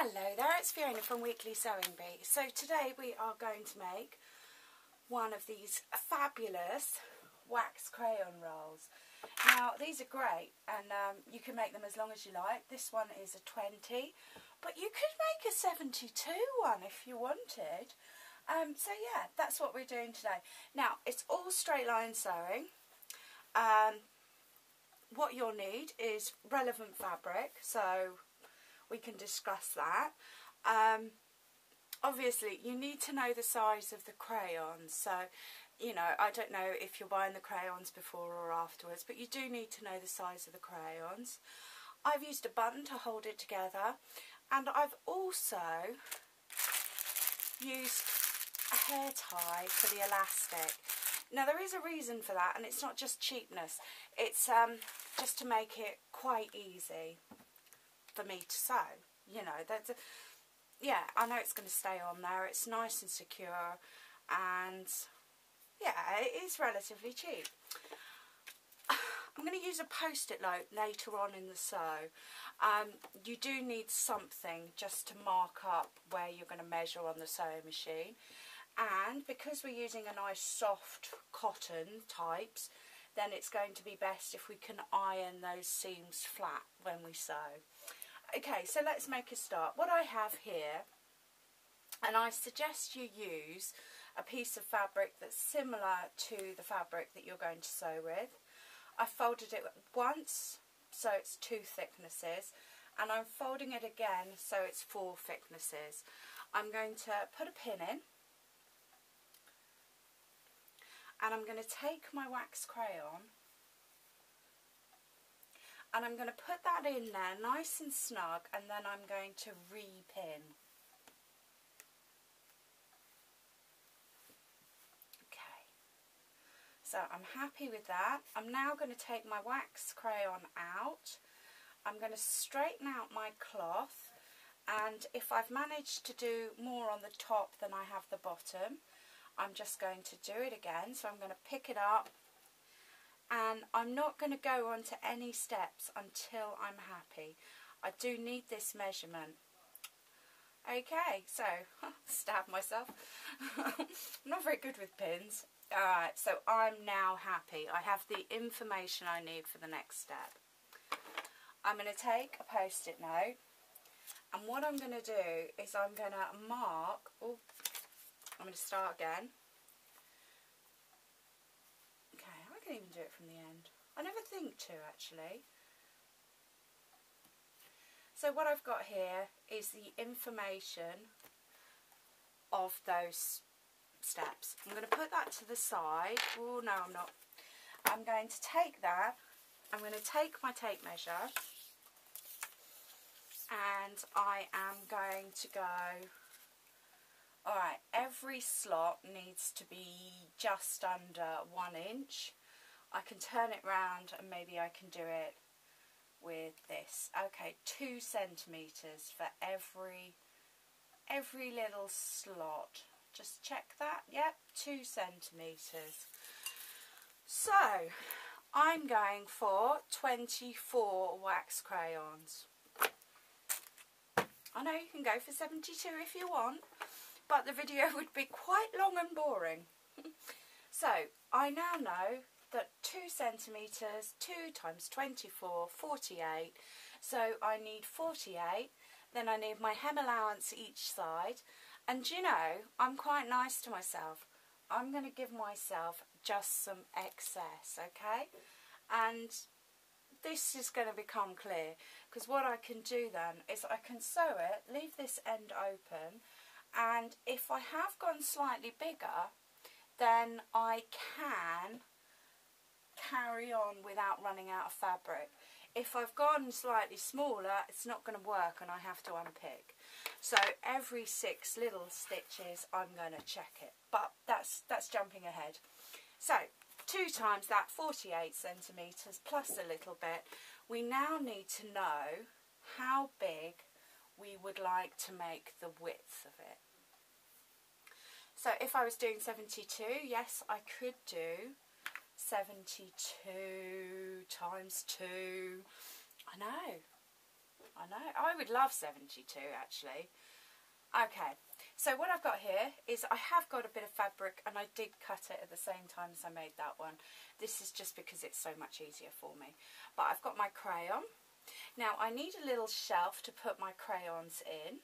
Hello there, it's Fiona from Weekly Sewing Bee. So today we are going to make one of these fabulous wax crayon rolls. Now these are great and you can make them as long as you like. This one is a 20, but you could make a 72 one if you wanted. So yeah, that's what we're doing today. Now it's all straight line sewing. What you'll need is relevant fabric, so we can discuss that. Obviously you need to know the size of the crayons, so you know, I don't know if you're buying the crayons before or afterwards, but you do need to know the size of the crayons. I've used a button to hold it together, and I've also used a hair tie for the elastic. Now there is a reason for that, and it's not just cheapness, it's just to make it quite easy for me to sew. You know, yeah, I know it's going to stay on there, it's nice and secure, and yeah, it is relatively cheap. I'm going to use a post-it note later on in the sew. You do need something just to mark up where you're going to measure on the sewing machine, and because we're using a nice soft cotton types, then it's going to be best if we can iron those seams flat when we sew. Okay, so let's make a start. What I have here, and I suggest you use a piece of fabric that's similar to the fabric that you're going to sew with. I folded it once, so it's 2 thicknesses, and I'm folding it again, so it's 4 thicknesses. I'm going to put a pin in, and I'm going to take my wax crayon, and I'm going to put that in there nice and snug, and then I'm going to re-pin. Okay, so I'm happy with that. I'm now going to take my wax crayon out. I'm going to straighten out my cloth, and if I've managed to do more on the top than I have the bottom, I'm just going to do it again. So I'm going to pick it up, and I'm not going to go on to any steps until I'm happy. I do need this measurement. Okay, so stab myself. I'm not very good with pins. Alright, so I'm now happy. I have the information I need for the next step. I'm going to take a post-it note, and what I'm going to do is I'm going to mark, I'm going to start again. Okay, I can even do it from the end. I never think to, actually. So what I've got here is the information of those steps. I'm going to put that to the side. Oh, no, I'm not. I'm going to take that. I'm going to take my tape measure, and I am going to go. Alright, every slot needs to be just under 1 inch. I can turn it round and maybe I can do it with this. Okay, 2 centimetres for every little slot. Just check that. Yep, 2 centimetres. So, I'm going for 24 wax crayons. I know you can go for 72 if you want, but the video would be quite long and boring. So I now know that 2 centimetres, 2 times 24, 48. So I need 48. Then I need my hem allowance each side. And you know, I'm quite nice to myself. I'm going to give myself just some excess, okay? And this is going to become clear, because what I can do then is I can sew it, leave this end open, and if I have gone slightly bigger, then I can carry on without running out of fabric. If I've gone slightly smaller, it's not going to work and I have to unpick. So every 6 little stitches I'm going to check it, but that's jumping ahead. So 2 times that, 48 centimetres plus a little bit. We now need to know how big we would like to make the width of it. So if I was doing 72, yes, I could do 72 times 2. I know, I know. I would love 72 actually. Okay, so what I've got here is I have got a bit of fabric and I did cut it at the same time as I made that one. This is just because it's so much easier for me. But I've got my crayon. Now I need a little shelf to put my crayons in.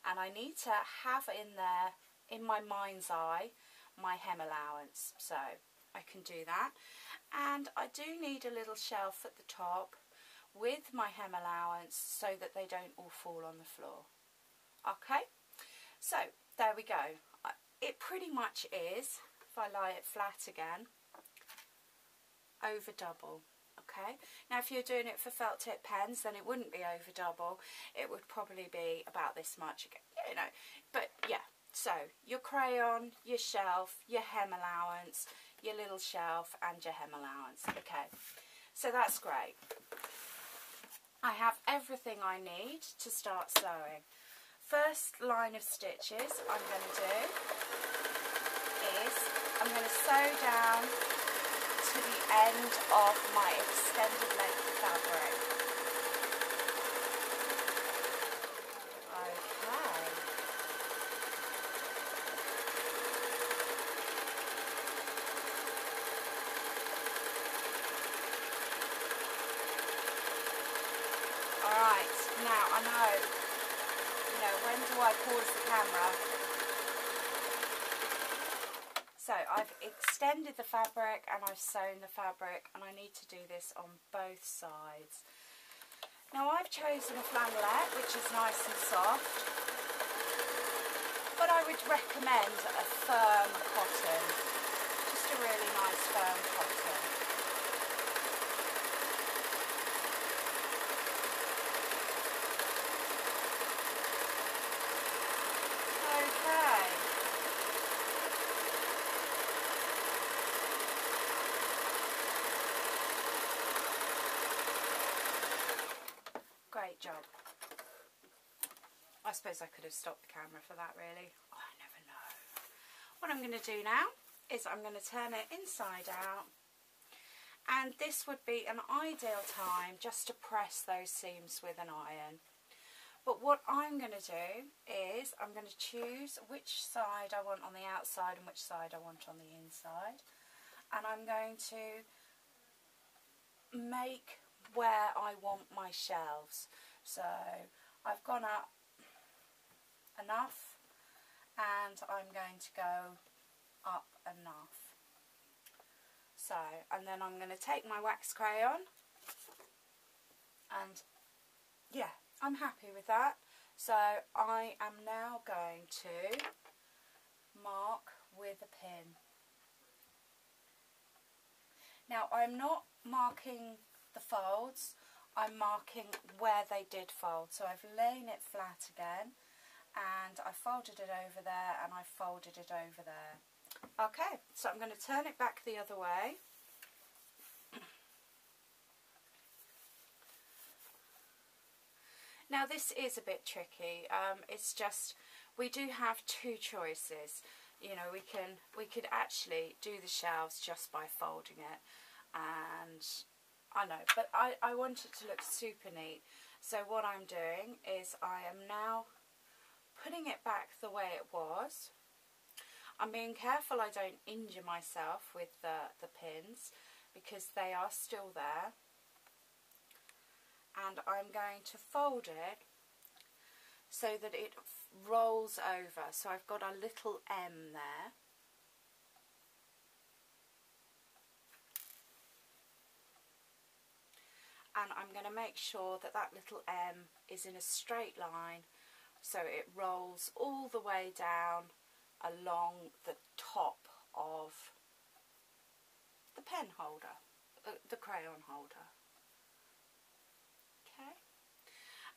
And I need to have in there, in my mind's eye, my hem allowance. So I can do that. And I do need a little shelf at the top with my hem allowance so that they don't all fall on the floor. Okay, so there we go. It pretty much is, if I lie it flat again, over double. Okay, now if you're doing it for felt tip pens, then it wouldn't be over double. It would probably be about this much again, you know. But yeah, so your crayon, your shelf, your hem allowance, your little shelf and your hem allowance. Okay, so that's great. I have everything I need to start sewing. First line of stitches I'm going to do is I'm going to sew down to the end of my extended length of fabric. Okay. Alright, now I know, when do I pause the camera? So I've extended the fabric and I've sewn the fabric, and I need to do this on both sides. Now I've chosen a flannelette which is nice and soft, but I would recommend a firm cotton, just a really nice firm cotton. Okay. Great job. I suppose I could have stopped the camera for that really. Oh, I never know. What I'm going to do now is I'm going to turn it inside out, and this would be an ideal time just to press those seams with an iron. But what I'm going to do is I'm going to choose which side I want on the outside and which side I want on the inside, and I'm going to make where I want my shelves. So I've gone up enough and I'm going to go up enough. So, and then I'm going to take my wax crayon, and yeah, I'm happy with that. So I am now going to mark with a pin. Now I'm not marking the folds, I'm marking where they did fold. So I've laid it flat again, and I folded it over there, and I folded it over there. Okay, so I'm going to turn it back the other way. Now this is a bit tricky. It's just, we do have two choices. You know, we could actually do the shelves just by folding it, and I know, but I want it to look super neat. So what I'm doing is I am now putting it back the way it was. I'm being careful I don't injure myself with the pins, because they are still there. And I'm going to fold it so that it rolls over. So I've got a little M there. And I'm going to make sure that that little M is in a straight line, so it rolls all the way down along the top of the pen holder, the crayon holder. Okay,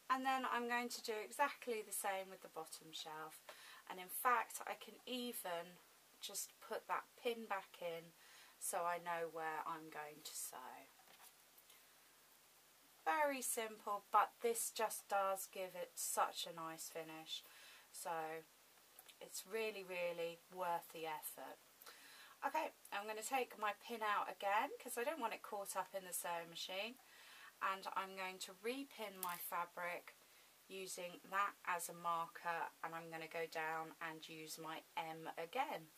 and then I'm going to do exactly the same with the bottom shelf, and in fact I can even just put that pin back in so I know where I'm going to sew. Very simple, but this just does give it such a nice finish, so it's really, really worth the effort. Okay, I'm going to take my pin out again because I don't want it caught up in the sewing machine, and I'm going to repin my fabric using that as a marker, and I'm going to go down and use my M again.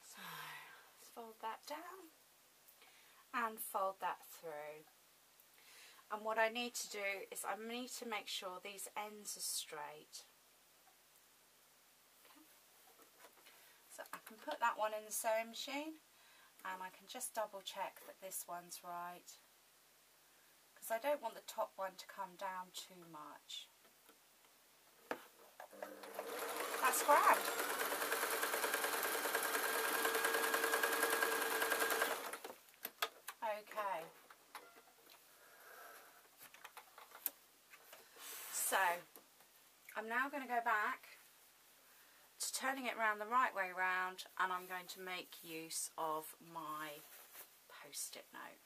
So let's fold that down and fold that through. And what I need to do is I need to make sure these ends are straight. Okay. So I can put that one in the sewing machine, and I can just double check that this one's right, because I don't want the top one to come down too much. That's grand. Okay. So I'm now going to go back to turning it round the right way round, and I'm going to make use of my post-it note.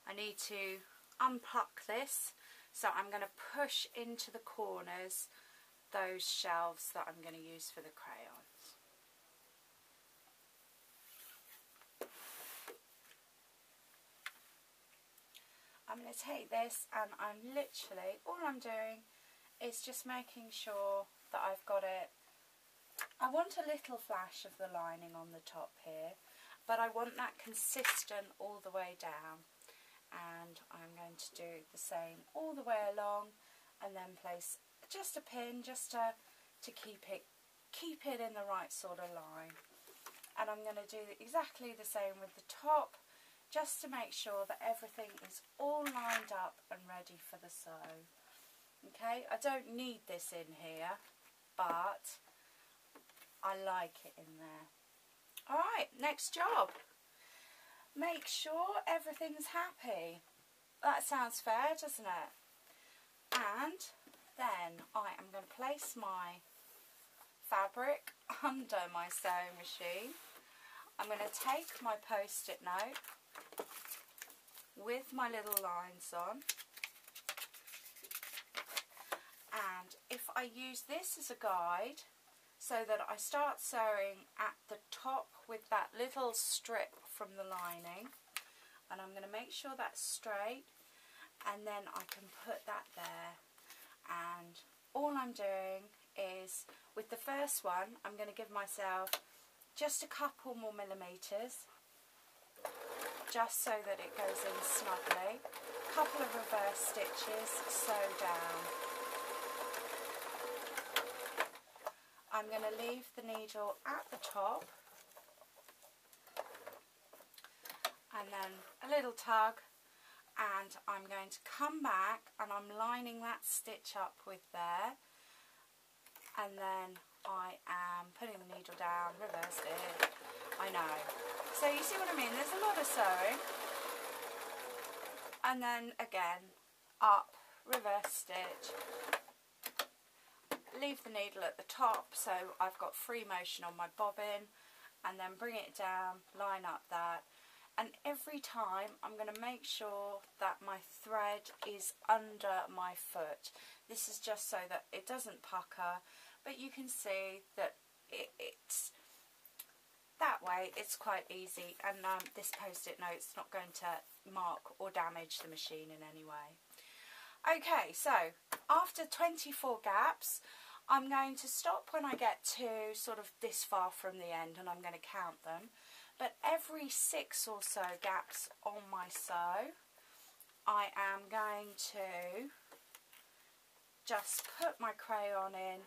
I need to unpluck this, so I'm going to push into the corners those shelves that I'm going to use for the crayons. I'm going to take this, and I'm literally, all I'm doing is just making sure that I've got it. I want a little flash of the lining on the top here, but I want that consistent all the way down. And I'm going to do the same all the way along, and then place just a pin just to keep it in the right sort of line. And I'm going to do exactly the same with the top, just to make sure that everything is all lined up and ready for the sew. Okay, I don't need this in here, but I like it in there. Alright, next job. Make sure everything's happy. That sounds fair, doesn't it? And then I am going to place my fabric under my sewing machine. I'm going to take my post-it note with my little lines on, and if I use this as a guide, so that I start sewing at the top with that little strip from the lining, and I'm going to make sure that's straight, and then I can put that there. And all I'm doing is, with the first one, I'm going to give myself just a couple more millimetres, just so that it goes in snugly. A couple of reverse stitches, sew down. I'm going to leave the needle at the top, and then a little tug, and I'm going to come back, and I'm lining that stitch up with there, and then I am putting the needle down, reverse it. I know. So you see what I mean? There's a lot of sewing. And then again, up, reverse stitch. Leave the needle at the top, so I've got free motion on my bobbin, and then bring it down, line up that, and every time I'm going to make sure that my thread is under my foot. This is just so that it doesn't pucker, but you can see that it's that way. It's quite easy, and this post-it note's not going to mark or damage the machine in any way. Okay, so after 24 gaps, I'm going to stop when I get to sort of this far from the end, and I'm going to count them. But every 6 or so gaps on my sew, I am going to just put my crayon in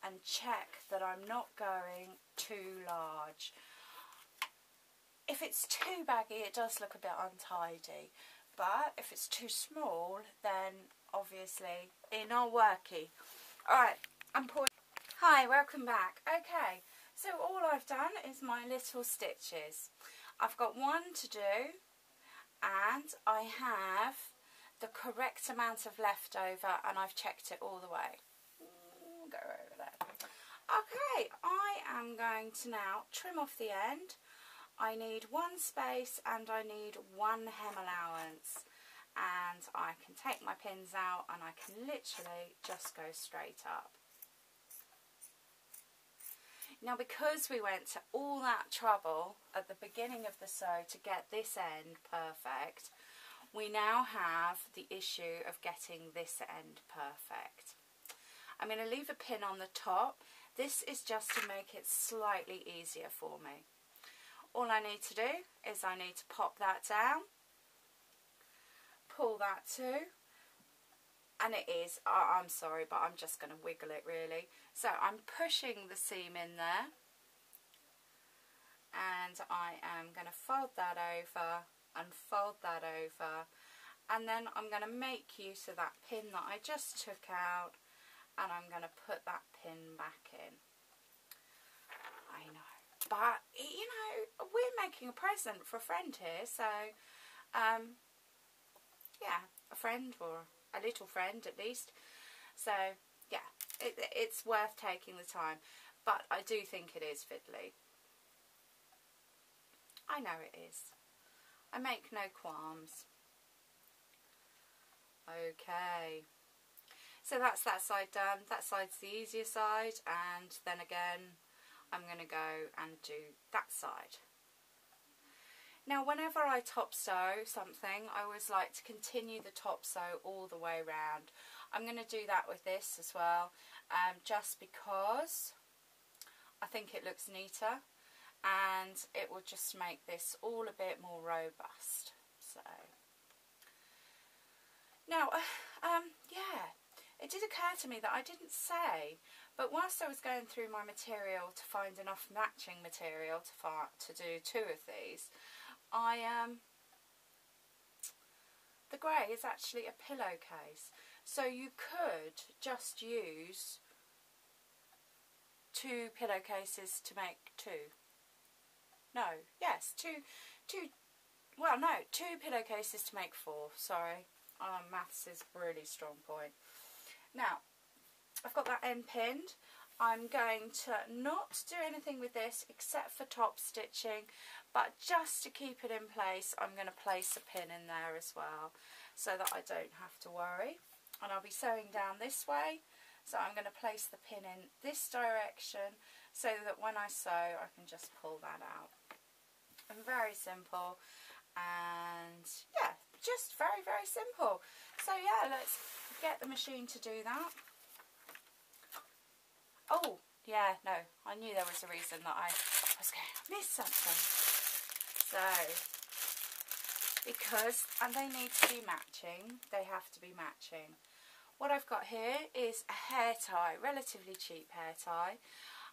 and check that I'm not going too large. If it's too baggy, it does look a bit untidy. But if it's too small, then obviously it's not worky. Alright, I'm pouring. Hi, welcome back. Okay, so all I've done is my little stitches. I've got one to do, and I have the correct amount of leftover, and I've checked it all the way. Go over there. Okay, I am going to now trim off the end. I need 1 space and I need 1 hem allowance, and I can take my pins out and I can literally just go straight up. Now, because we went to all that trouble at the beginning of the sew to get this end perfect, we now have the issue of getting this end perfect. I'm going to leave a pin on the top. This is just to make it slightly easier for me. All I need to do is I need to pop that down, pull that too, and it is, I'm sorry, but I'm just going to wiggle it really. So I'm pushing the seam in there, and I am going to fold that over and fold that over, and then I'm going to make use of that pin that I just took out, and I'm going to put that pin back in. I know, but you know, we're making a present for a friend here, so yeah, a friend, or a little friend at least. So yeah, it's worth taking the time, but I do think it is fiddly. I know it is. I make no qualms. Okay, so that's that side done. That side's the easier side, and then again I'm going to go and do that side. Now, whenever I top sew something, I always like to continue the top sew all the way around. I'm going to do that with this as well, just because I think it looks neater, and it will just make this all a bit more robust. So now, yeah, it did occur to me that I didn't say, but whilst I was going through my material to find enough matching material to do two of these, the grey is actually a pillowcase, so you could just use two pillowcases to make two. No, yes, two pillowcases to make four, sorry. Maths is a really strong point. Now, I've got that end pinned. I'm going to not do anything with this except for top stitching, but just to keep it in place, I'm going to place a pin in there as well, so that I don't have to worry. And I'll be sewing down this way, so I'm going to place the pin in this direction, so that when I sew, I can just pull that out. And very simple, and yeah, just very, very simple. So yeah, let's get the machine to do that. Oh, yeah, no, I knew there was a reason that I was going to miss something. So, because, and they need to be matching, they have to be matching. What I've got here is a hair tie, relatively cheap hair tie.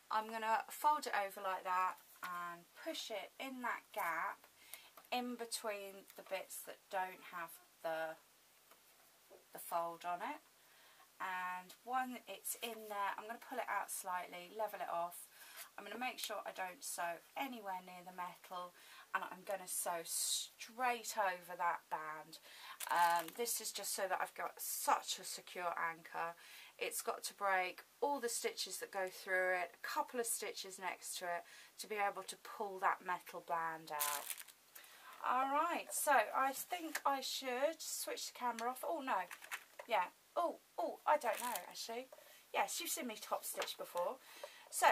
I'm going to fold it over like that and push it in that gap in between the bits that don't have the fold on it. And when it's in there, I'm going to pull it out slightly, level it off. I'm going to make sure I don't sew anywhere near the metal, and I'm going to sew straight over that band. This is just so that I've got such a secure anchor. It's got to break all the stitches that go through it, a couple of stitches next to it, to be able to pull that metal band out. Alright, so I think I should switch the camera off. Oh no, yeah. Oh, I don't know actually. Yes, you've seen me top stitch before. So,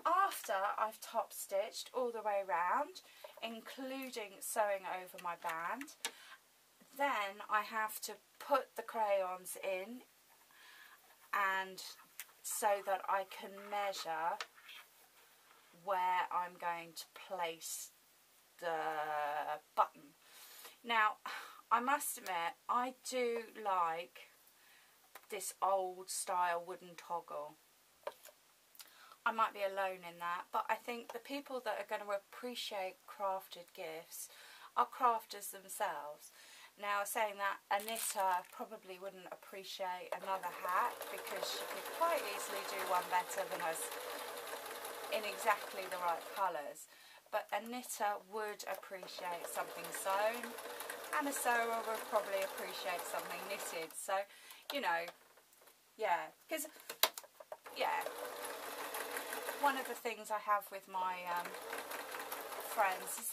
after I've top stitched all the way around, including sewing over my band, then I have to put the crayons in, and so that I can measure where I'm going to place the button. Now, I must admit, I do like this old style wooden toggle. I might be alone in that, but I think the people that are going to appreciate crafted gifts are crafters themselves. Now, saying that, a knitter probably wouldn't appreciate another hat, because she could quite easily do one better than us in exactly the right colours. But a knitter would appreciate something sewn, and a sewer would probably appreciate something knitted. So, you know, yeah, because, yeah, one of the things I have with my friends is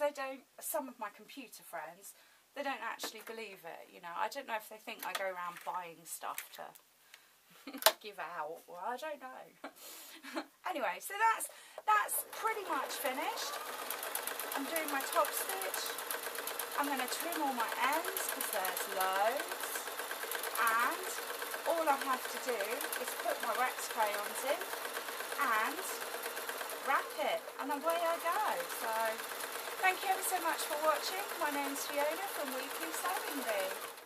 some of my computer friends, they don't actually believe it, you know. I don't know if they think I go around buying stuff to Give out. Well, I don't know. Anyway, so that's pretty much finished. I'm doing my top stitch. I'm going to trim all my ends because there's loads. And all I have to do is put my wax crayons in and wrap it, and away I go. So thank you ever so much for watching. My name's Fiona from Weekly Sewing Bee.